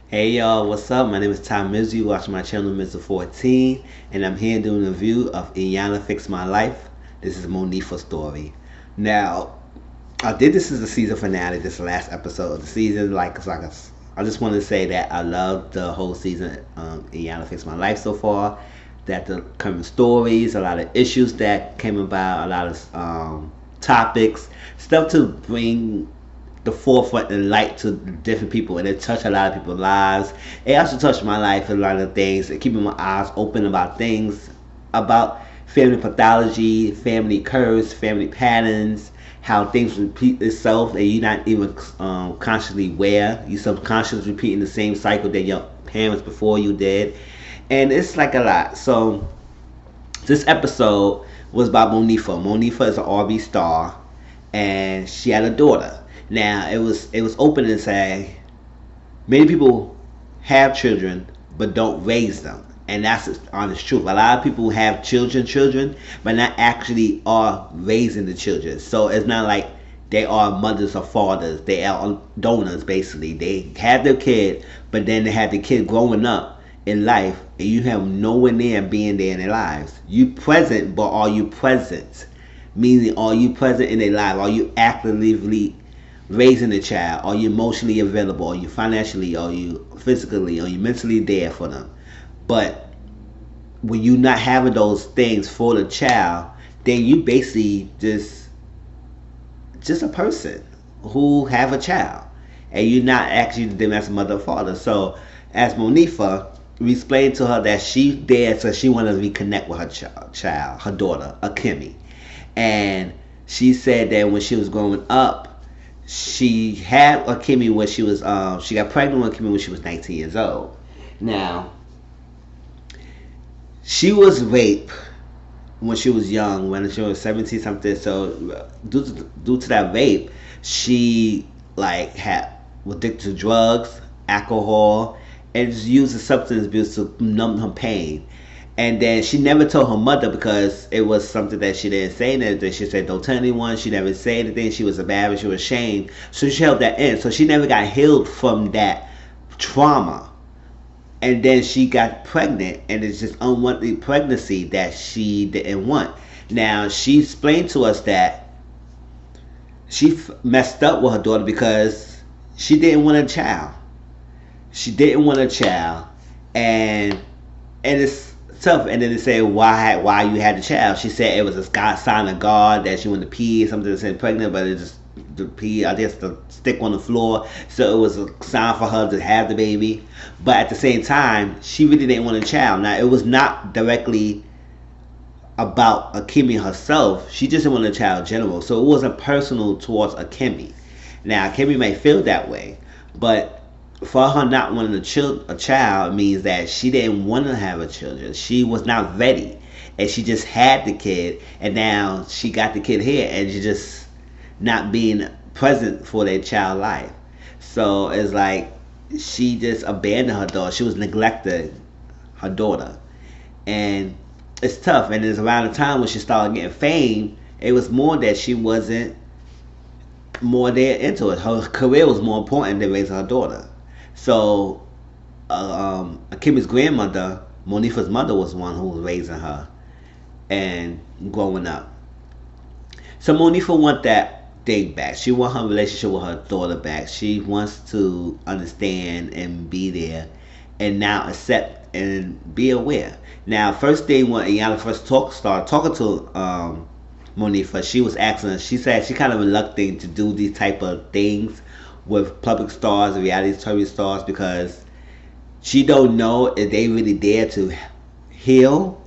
Hey y'all, what's up? My name is Mizzle. You watching my channel Mizzle 14, and I'm here doing a review of Iyanla Fix My Life. This is Monifah's story. Now, I did this as the season finale, this last episode of the season. I just want to say that I love the whole season, Iyanla Fix My Life so far. That the current stories, a lot of issues that came about, a lot of topics, stuff to bring the forefront and light to different people, and it touched a lot of people's lives. It also touched my life and a lot of things, and keeping my eyes open about things, about family pathology, family curse, family patterns, how things repeat itself, and you're not even consciously aware. You subconsciously repeating the same cycle that your parents before you did, and it's like a lot. So this episode was about Monifah. Monifah is an RB star, and she had a daughter. Now it was open and say many people have children but don't raise them, and that's the honest truth. A lot of people have children, but not actually are raising the children. So it's not like they are mothers or fathers. They are donors basically. They have their kid, but then they have the kid growing up in life, and you have nowhere near being there in their lives. You present, but are you present? Meaning, are you present in their life? Are you actively raising a child? Are you emotionally available? Are you financially? Are you physically? Are you mentally there for them? But when you not having those things for the child, then you basically just a person who have a child, and you're not actually them as a mother or father. So as Monifah, we explained to her that she there, so she wanted to reconnect with her child, her daughter, Akemi. And she said that when she was growing up, she had Akemi when she was she got pregnant with Akemi when she was 19 years old. Now, she was raped when she was young, when she was 17 something. So due to that rape, she was addicted to drugs, alcohol, and just used the substance abuse to numb her pain. And then she never told her mother because it was something that she didn't say anything. She said, don't tell anyone. She never said anything. She was embarrassed. She was ashamed. So she held that in. So she never got healed from that trauma. And then she got pregnant, and it's just unwanted pregnancy that she didn't want. Now, she explained to us that she messed up with her daughter because she didn't want a child. She didn't want a child. And it's tough. And then they say why you had the child. She said it was a sign of God that she wanted to pee, something that said pregnant, but it just the pee, I guess, the stick on the floor. So it was a sign for her to have the baby. But at the same time, she really didn't want a child. Now, it was not directly about Akemi herself. She just didn't want a child in general. So it wasn't personal towards Akemi. Now, Akemi may feel that way, but for her not wanting a child means that she didn't want to have a children. She was not ready, and she just had the kid, and now she got the kid here, and she just not being present for their child life. So it's like she just abandoned her daughter. She was neglecting her daughter, and it's tough. And it's around the time when she started getting fame, it was more that she wasn't more there into it. Her career was more important than raising her daughter. So Akemi's grandmother, Monifah's mother, was the one who was raising her and growing up. So Monifah wants that thing back. She wants her relationship with her daughter back. She wants to understand and be there, and now accept and be aware. Now, first thing when Iyanla first started talking to Monifah, she was asking her, she said she kind of reluctant to do these type of things with public stars, reality TV stars, because she don't know if they really dare to heal,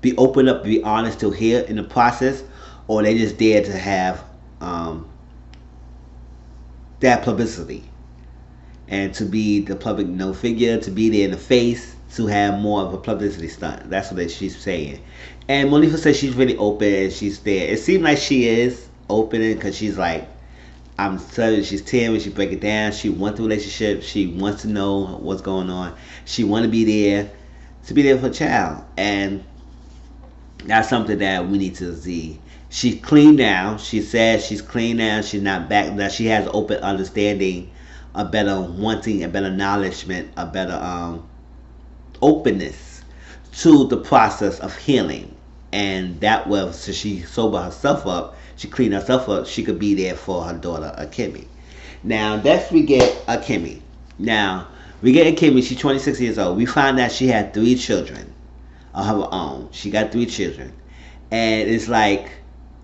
be open up, be honest to heal in the process, or they just dare to have that publicity and to be the public figure, to be there in the face, to have more of a publicity stunt. That's what she's saying. And Monifah says she's really open and she's there. It seems like she is open because she's like, I'm telling you, she's telling me, she break it down. She wants the relationship. She wants to know what's going on. She want to be there for a child. And that's something that we need to see. She's clean now. She says she's clean now. She's not back. That she has open understanding a better wanting, a better acknowledgement, a better openness to the process of healing. And that was, so she sober herself up, she cleaned herself up, she could be there for her daughter, Akemi. Now, next we get Akemi. Now, we get Akemi, she's 26 years old. We find that she had 3 children of her own. She got 3 children. And it's like,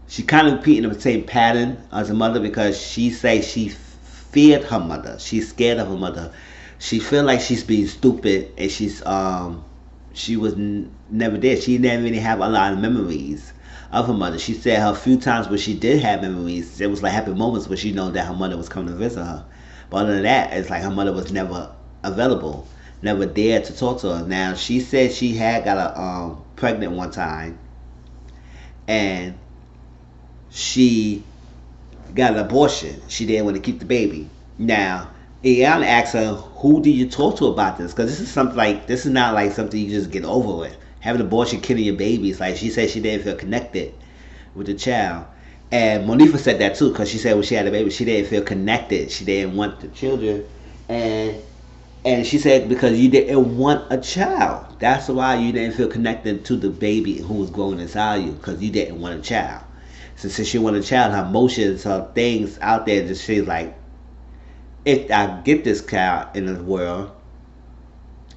she kind of repeating the same pattern as her mother, because she say she feared her mother. She's scared of her mother. She feel like she's being stupid, and she was never there. She didn't really have a lot of memories of her mother. She said her few times where she did have memories, it was like happy moments where she know that her mother was coming to visit her. But other than that, it's like her mother was never available, never there to talk to her. Now, she said she had got a pregnant one time, and she got an abortion. She didn't want to keep the baby. Now, Iyanla asked her, "Who did you talk to about this?" Because this is something like, this is not like something you just get over with. Having an abortion, killing your baby. It's like, she said she didn't feel connected with the child. And Monifah said that too, because she said when she had a baby, she didn't feel connected. She didn't want the children, and she said because you didn't want a child, that's why you didn't feel connected to the baby who was growing inside you, because you didn't want a child. So since she wanted a child, her emotions, her things out there, just she's like, if I get this child in the world,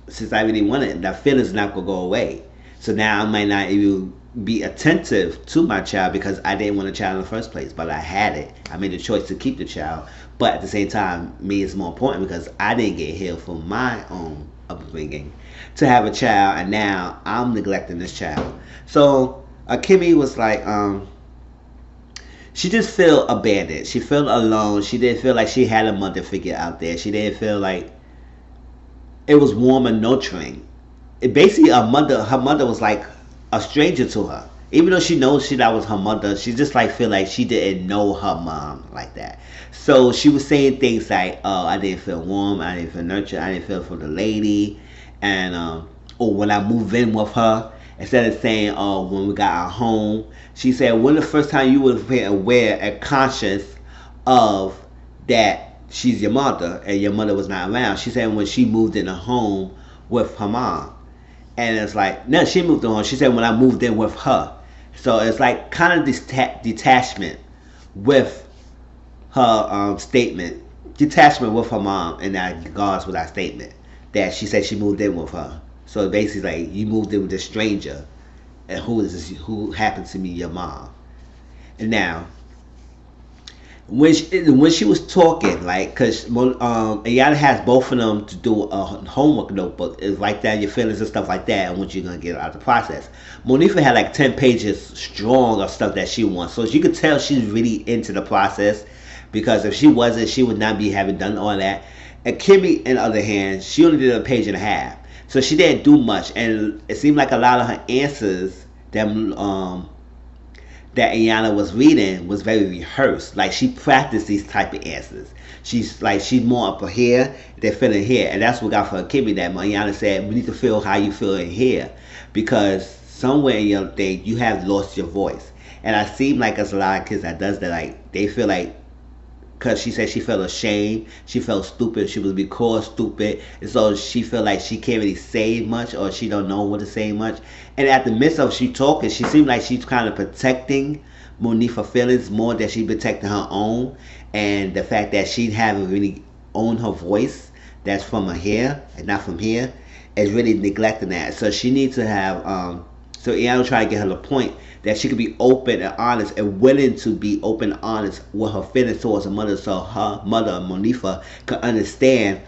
since I really want it, that feeling's not gonna go away. So now I might not even be attentive to my child because I didn't want a child in the first place, but I had it. I made the choice to keep the child. But at the same time, me is more important because I didn't get healed from my own upbringing to have a child, and now I'm neglecting this child. So Kimmy was like, she just felt abandoned. She felt alone. She didn't feel like she had a mother figure out there. She didn't feel like it was warm and nurturing. It basically, her mother was like a stranger to her. Even though she knows that was her mother, she just like feel like she didn't know her mom like that. So she was saying things like, "Oh, I didn't feel warm. I didn't feel nurtured. I didn't feel for the lady." And or when I moved in with her, instead of saying, "Oh, when we got our home," she said, "When the first time you was aware and conscious of that she's your mother and your mother was not around?" She said when she moved in a home with her mom. And it's like, no, she moved on. She said when I moved in with her. So it's like kind of this detachment with her statement. Detachment with her mom in that regards with that statement. That she said she moved in with her. So basically like, you moved in with a stranger. And who is this, who happens to be your mom? And now, when she was talking, like, because Iyanla has both of them to do a homework notebook. It's write down your feelings and stuff like that and what you're going to get out of the process. Monifah had like 10 pages strong of stuff that she wants. So you could tell she's really into the process, because if she wasn't, she would not be having done all that. And Kimmy, on the other hand, she only did a page and a half. So she didn't do much. And it seemed like a lot of her answers that Iyanla was reading was very rehearsed. Like she practiced these type of answers. She's more up here, they're feeling here. And that's what got for Kimmy, that Iyanla said, we need to feel how you feel in here. Because somewhere in your thing, you have lost your voice. And I seem like there's a lot of kids that does that, like, they feel like, because she said she felt ashamed, she felt stupid, she was being called stupid, and so she felt like she can't really say much, or she don't know what to say much. And at the midst of she talking, she seemed like she's kind of protecting Monifah's feelings more than she protecting her own, and the fact that she haven't really owned her voice, that's from her here and not from here, is really neglecting that. So she needs to have, so Iyanla try to get her the point that she could be open and honest and willing to be open and honest with her feelings towards her mother, so her mother, Monifah, could understand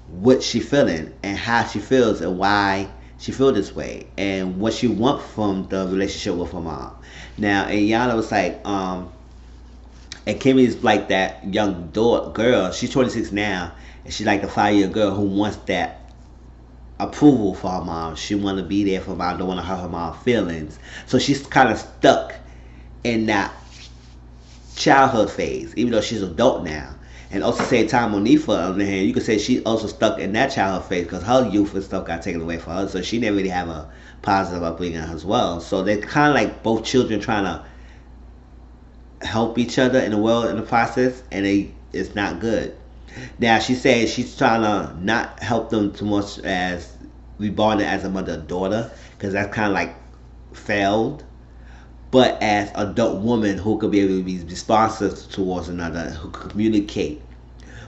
what she feeling and how she feels and why she feel this way and what she want from the relationship with her mom. Now, Iyanla was like, and Kimmy is like that young girl. She's 26 now, and she's like a 5-year girl who wants that approval for her mom. She want to be there for her mom, don't want to hurt her mom's feelings. So she's kind of stuck in that childhood phase, even though she's an adult now. And also at the same time, Monifah, on the hand, you could say she's also stuck in that childhood phase because her youth and stuff got taken away from her, so she didn't really have a positive upbringing as well. So they're kind of like both children trying to help each other in the world in the process, and it's not good. Now she said she's trying to not help them too much as reborn as a mother and daughter, because that's kind of like failed. But as adult woman who could be able to be responsive towards another, who could communicate,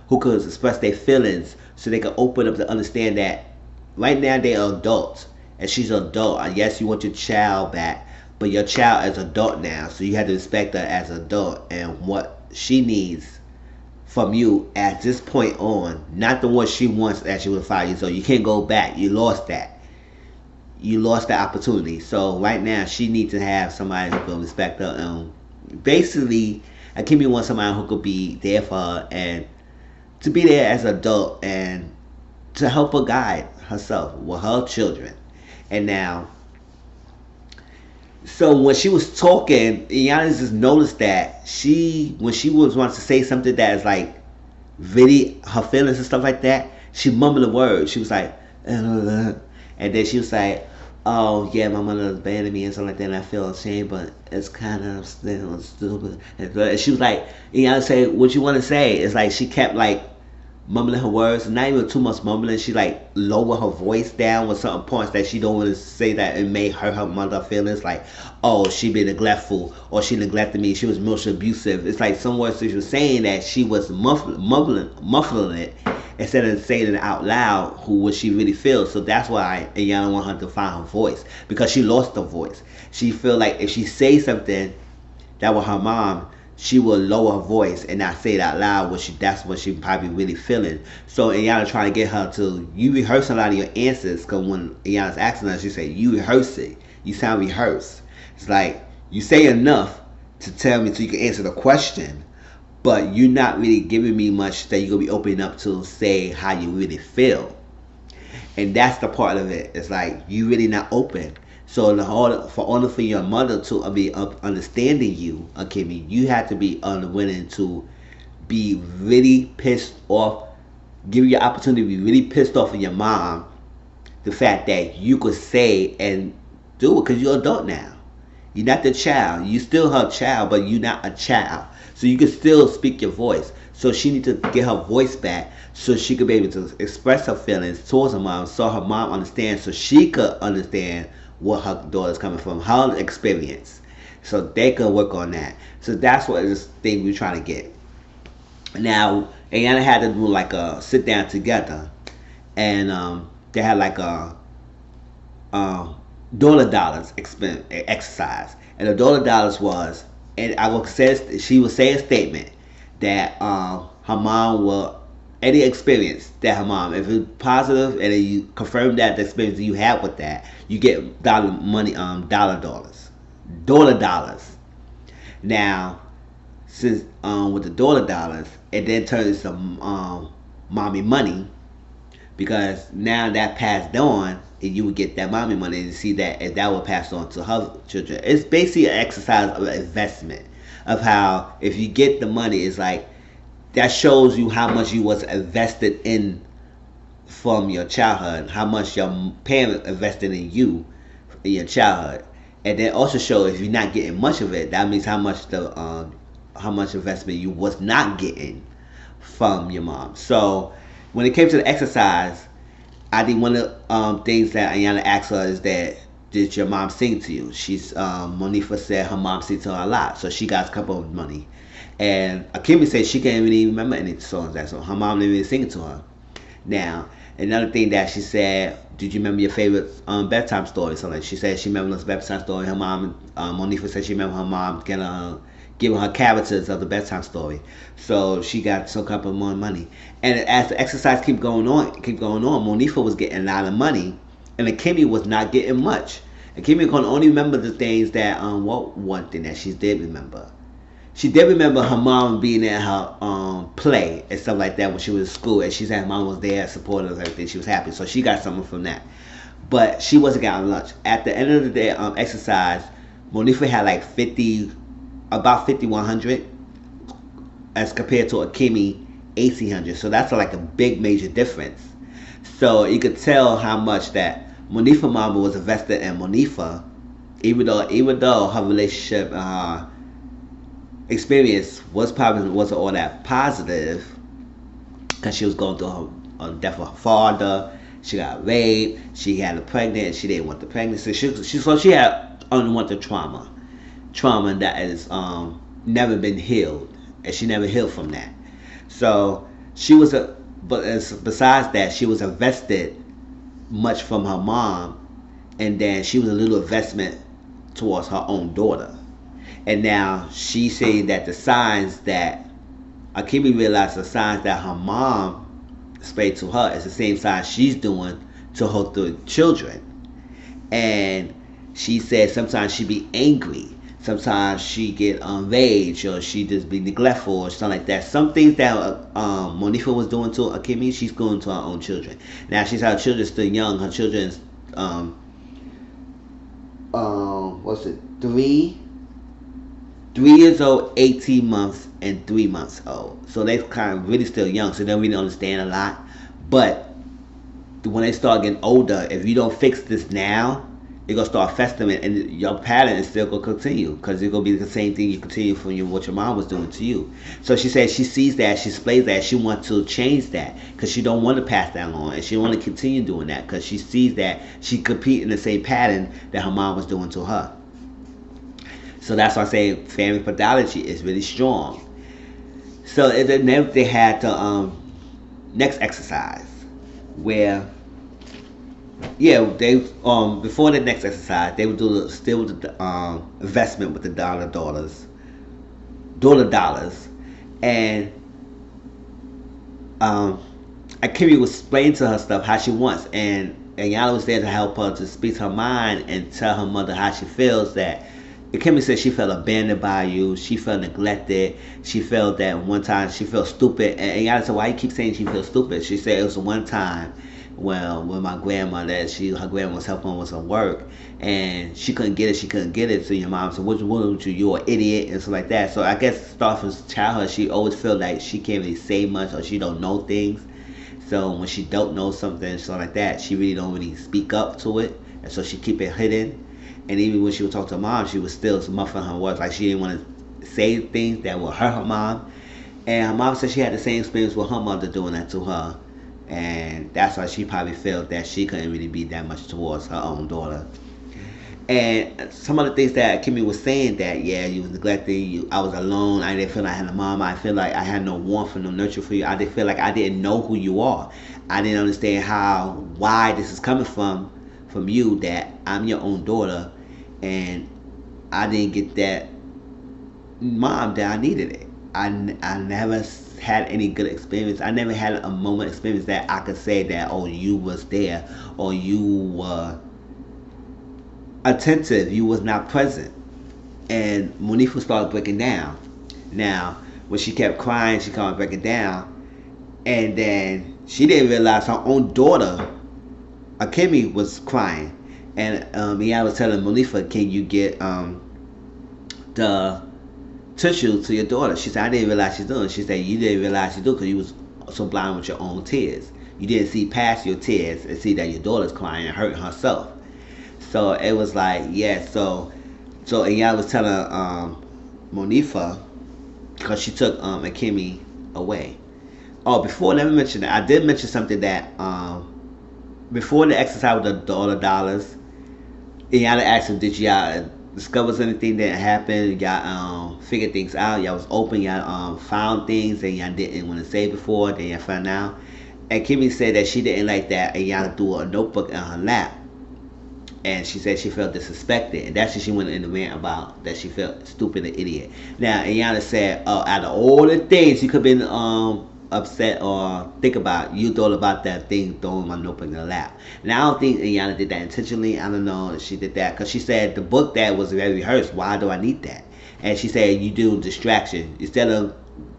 who could express their feelings, so they could open up to understand that right now they are adults and she's an adult. Yes, you want your child back, but your child is adult now, so you have to respect her as an adult and what she needs from you at this point on, not the one she wants as she was 5 years old. You can't go back. You lost that. You lost that opportunity. So right now, she needs to have somebody who can respect her. Basically, Akemi wants somebody who could be there for her and to be there as an adult and to help her guide herself with her children. And now, so when she was talking, Iyanla just noticed that when she wants to say something that is like really her feelings and stuff like that, she mumbled a word. She was like, and then she was like, oh yeah, my mother abandoned me and something like that, and I feel ashamed, but it's kind of still stupid. And she was like, Iyanla said, what you want to say? It's like she kept like mumbling her words, not even too much mumbling. She like lower her voice down with certain points that she don't want to say that it may hurt her mother feelings, like, oh, she been neglectful, or she neglected me, she was emotionally abusive. It's like some words she was saying that she was muffling it instead of saying it out loud what she really feels. So that's why Iyanla want her to find her voice, because she lost her voice. She feel like if she say something that was her mom, she will lower her voice and not say it out loud. That's what she probably really feeling. So Iyanla trying to get her to, you rehearse a lot of your answers, because when Iyanla's asking her, she say, you rehearse it. You sound rehearsed. It's like you say enough to tell me so you can answer the question, but you're not really giving me much that you're gonna be opening up to say how you really feel. And that's the part of it. It's like you really not open. So for your mother to be understanding you, Akemi, you have to be unwilling to be really pissed off, give you the opportunity to be really pissed off of your mom, the fact that you could say and do it, because you're an adult now. You're not the child. You still her child, but you're not a child. So you can still speak your voice. So she needs to get her voice back so she could be able to express her feelings towards her mom, so her mom understands, so she could understand what her daughter's coming from, her experience. So they could work on that. So that's what this thing we're trying to get. Now, Iyanla had to do like a sit down together, and they had like a dollar dollars exercise. And the dollar dollars was, and she would say a statement that her mom will, any experience that her mom, if it's positive and then you confirm that the experience you have with that, you get dollar dollars. Now, since with the dollar dollars, it then turns to mommy money, because now that passed on, and you would get that mommy money and see that, and that will pass on to her children. It's basically an exercise of investment, of how if you get the money, it's like that shows you how much you was invested in from your childhood, how much your parents invested in you in your childhood. And then also show if you're not getting much of it, that means how much investment you was not getting from your mom. So when it came to the exercise, I think one of the things that Iyanla asked her is that, did your mom sing to you? Monifah said her mom sings to her a lot, so she got a couple of money. And Akemi said she can't really remember any songs that song. Her mom didn't really sing it to her. Now, another thing that she said, did you remember your favorite bedtime story? So like she said she remembered this bedtime story. Her mom, Monifah said she remembered her mom giving her characters of the bedtime story. So she got some couple more money. And as the exercise keep going on, Monifah was getting a lot of money, and Akemi was not getting much. Akemi can only remember the things that one thing that she did remember. She did remember her mom being at her play and stuff like that when she was in school, and she said her mom was there, supportive of everything. She was happy, so she got something from that. But she wasn't getting much. At the end of the day, exercise, Monifah had like about 5,100, as compared to Akemi 1,800. So that's like a big major difference. So you could tell how much that Monifah mama was invested in Monifah, even though her relationship and her experience wasn't all that positive. because she was going through her death of her father. She got raped. She had a pregnant. She didn't want the pregnancy. She had unwanted trauma that is never been healed, and she never healed from that. So she was besides that, she was invested much from her mom, and then she was a little investment towards her own daughter. And now she's saying that the signs that Akemi realized the signs that her mom displayed to her is the same signs she's doing to her three children. And she said sometimes she be angry, sometimes she get enraged, or she just be neglectful or something like that. Some things that Monifah was doing to Akemi, she's doing to her own children. Now she's her children's still young. Her children's what's it, 3 years old, 18 months, and 3 months old. So they kind of really still young, so they don't really understand a lot. But when they start getting older, if you don't fix this now, it's gonna start festering, and your pattern is still gonna continue, because it's gonna be the same thing you continue from what your mom was doing to you. So she said she sees that, she displays that, she wants to change that, because she don't want to pass that on, and she want to continue doing that, because she sees that she compete in the same pattern that her mom was doing to her. So that's why I say family pathology is really strong. So then they had the next exercise, where they before the next exercise they would do the investment with the dollar dollars, and Akemi was explaining to her stuff how she wants, and Iyanla was there to help her to speak to her mind and tell her mother how she feels. That Akemi said she felt abandoned by you, she felt neglected, she felt that one time she felt stupid, and Iyanla said, why you keep saying she feels stupid? She said it was one time when my grandma, her grandma was helping with some work, and she couldn't get it. So your mom said, what's wrong with you? You're an idiot, and stuff like that. So I guess start from childhood, she always felt like she can't really say much, or she don't know things. So when she don't know something, stuff like that, she really don't really speak up to it, and so she keep it hidden. And even when she would talk to her mom, she was still muffling her words, like she didn't want to say things that would hurt her mom. And her mom said she had the same experience with her mother doing that to her. And that's why she probably felt that she couldn't really be that much towards her own daughter. And some of the things that Kimmy was saying, that you was neglecting, I was alone, I didn't feel like I had a mom, I feel like I had no warmth and no nurture for you, I didn't feel like I didn't know who you are, I didn't understand why this is coming from you, that I'm your own daughter, and I didn't get that mom that I needed it. I never had any good experience. I never had a moment experience that I could say that, oh, you was there, or you were attentive, you was not present. And Monifah started breaking down. Now, when she kept crying, she started breaking down, and then she didn't realize her own daughter, Akemi, was crying. And Iyanla was telling Monifah, can you get the tissue to your daughter? She said, I didn't realize she's doing it. She said, you didn't realize she's doing it because you was so blind with your own tears. You didn't see past your tears and see that your daughter's crying and hurting herself. So it was like, so Iyanla was telling Monifah, because she took Akemi away. Oh, before, let me mention that I did mention something that before the exercise with the dollars, Iyanla asked him, did y'all discover anything that happened? Y'all figured things out? Y'all was open? Y'all found things that y'all didn't want to say before, then y'all found out? And Kimmy said that she didn't like that Iyanla threw a notebook in her lap. And she said she felt disrespected. And that's what she went in the rant about, that she felt stupid and idiot. Now, Iyanla said, out of all the things you could have been upset or think about, you thought about that thing throwing my notebook in her lap. Now, I don't think Iyanla did that intentionally. I don't know if she did that, because she said the book that was very rehearsed, why do I need that? And she said you do distraction. Instead of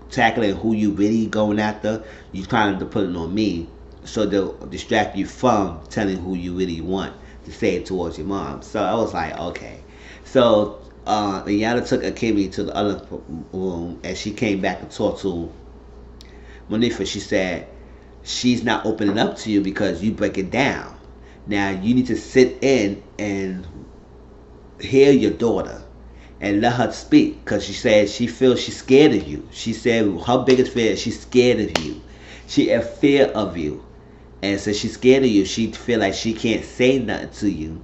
tackling who you really going after, you trying to put it on me, so they'll distract you from telling who you really want to say towards your mom. So I was like, okay. So Iyanla took Akemi to the other room, and she came back and talked to Monifah. She said, she's not opening up to you because you break it down. Now you need to sit in and hear your daughter and let her speak, because she said she feels she's scared of you. She said her biggest fear is she's scared of you. She in fear of you. And since she's scared of you, she feel like she can't say nothing to you.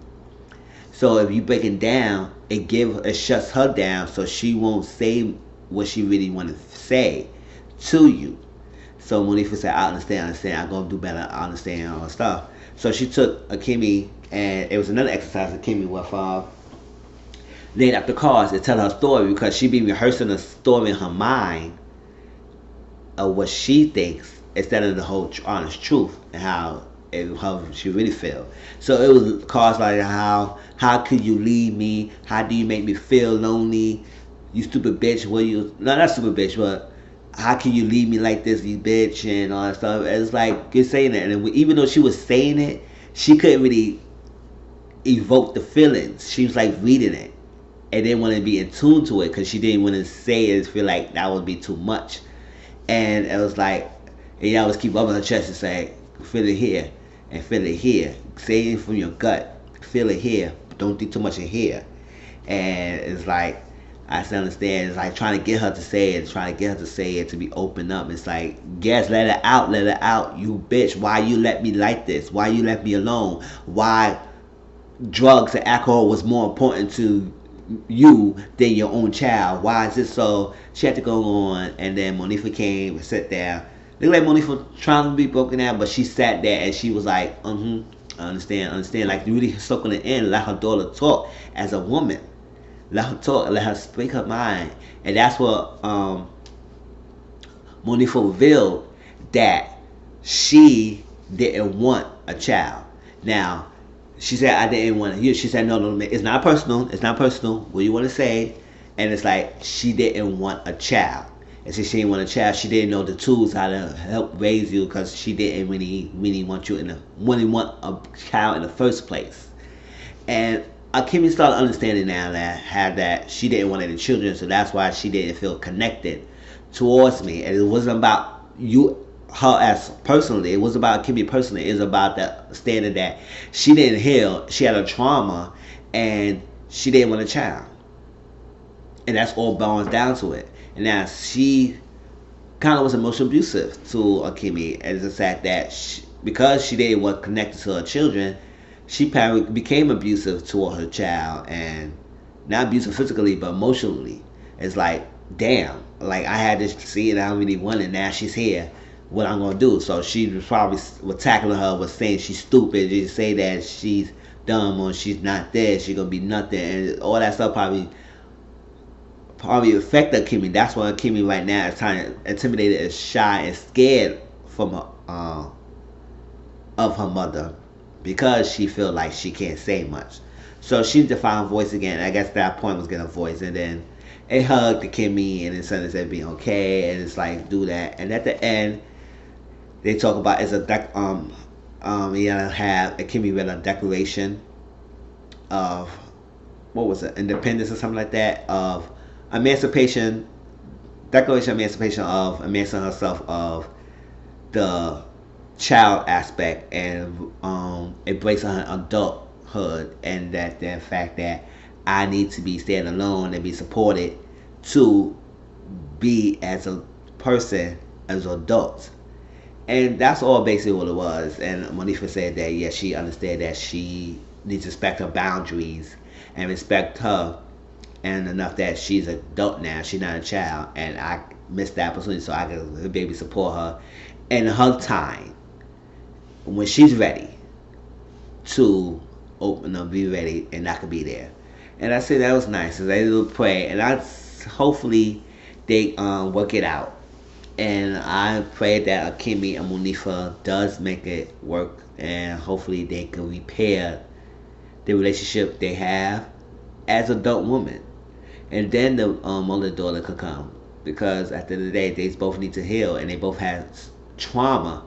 So if you break it down, it shuts her down, so she won't say what she really want to say to you. So Monifah said, I understand, I'm gonna do better, I understand all the stuff. So she took Akemi, and it was another exercise Akemi with laid out the cards and tell her story, because she be rehearsing a story in her mind of what she thinks instead of the whole honest truth and how she really feel. So it was cards like how could you leave me? How do you make me feel lonely? You stupid bitch. What you? No, not stupid bitch, but how can you leave me like this, you bitch, and all that stuff. It's like you're saying that, and even though she was saying it, she couldn't really evoke the feelings. She was like reading it and didn't want to be in tune to it because she didn't want to say it. Feel like that would be too much. And it was like, and y'all was keep rubbing her chest and say, feel it here and feel it here. Say it from your gut. Feel it here. Don't think too much in here. And it's like, I still understand. It's like trying to get her to say it, to be open up. It's like, yes, let it out, you bitch. Why you let me like this? Why you left me alone? Why drugs and alcohol was more important to you than your own child? Why is it so? She had to go on, and then Monifah came and sat there. Looked like Monifah trying to be broken down, but she sat there and she was like, I understand. Like really soaking it in, let her daughter talk as a woman. Let her talk, let her speak her mind. And that's what Monifah revealed, that she didn't want a child. Now, she said, I didn't want to. She said, no, it's not personal. It's not personal. What you want to say? And it's like, she didn't want a child. And since she didn't want a child, she didn't know the tools how to help raise you, because she didn't really want you want a child in the first place. And Kimmy started understanding now that she didn't want any children, so that's why she didn't feel connected towards me. And it wasn't about her as personally. It was about Kimmy personally. It was about the standard that she didn't heal. She had a trauma, and she didn't want a child. And that's all boils down to it. And now she kind of was emotionally abusive to Kimmy, as the fact that because she didn't want connected to her children, she became abusive toward her child, and not abusive physically, but emotionally. It's like, damn, like I had this see it, I don't really want it. Now she's here. What I'm gonna do? So she was probably tackling her, was saying she's stupid. She say that she's dumb or she's not there. She's gonna be nothing, and all that stuff probably affected Kimmy. That's why Kimmy right now is kind of intimidated and shy and scared from her, of her mother, because she feel like she can't say much. So she needs to find a voice again. I guess that point was getting a voice, and then it hugged the Kimmy, and then suddenly said being okay, and it's like do that. And at the end, they talk about Kimmy read a declaration of, what was it, independence or something like that, of emancipation, declaration of emancipation, of emancipating herself of the child aspect, and embracing her adulthood, and that the fact that I need to be staying alone and be supported to be as a person, as an adult. And that's all basically what it was. And Monifah said that, yeah, she understood that she needs to respect her boundaries and respect her, and enough that she's an adult now, she's not a child, and I missed that opportunity, so I could maybe support her in her time when she's ready to open up, be ready, and I could be there. And I said that was nice. So they do pray, and hopefully they work it out. And I pray that Kimmy and Monifah does make it work, and hopefully they can repair the relationship they have as adult women. And then the older daughter could come, because at the end of the day, they both need to heal, and they both have trauma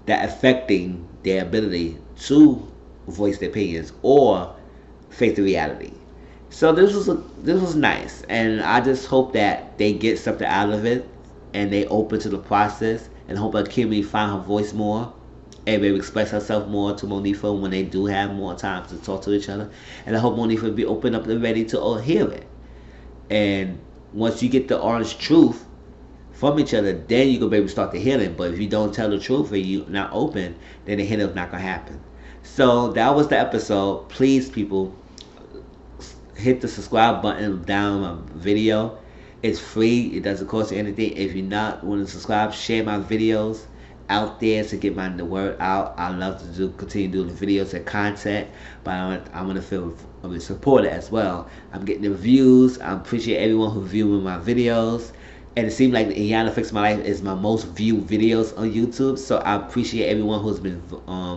that affecting their ability to voice their opinions or face the reality. So this was nice, and I just hope that they get something out of it, and they open to the process, and hope that Kimmy find her voice more and maybe express herself more to Monifah when they do have more time to talk to each other. And I hope Monifah be open up and ready to hear it. And once you get the honest truth from each other, then you can maybe start the healing. But if you don't tell the truth and you're not open, then the healing is not gonna happen. So that was the episode. Please, people, hit the subscribe button down my video. It's free. It doesn't cost you anything. If you're not willing to subscribe, share my videos out there to get the word out. I love to continue doing videos and content, but I want to feel supported as well. I'm getting the views. I appreciate everyone who's viewing my videos. And it seems like Iyanla Fix My Life is my most viewed videos on YouTube. So I appreciate everyone who's been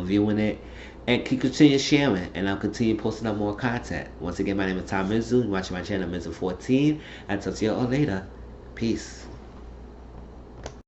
viewing it. And keep continue sharing. And I'll continue posting up more content. Once again, my name is Mizzle. You're watching my channel, Mizzle 14. I'll talk to you all later. Peace.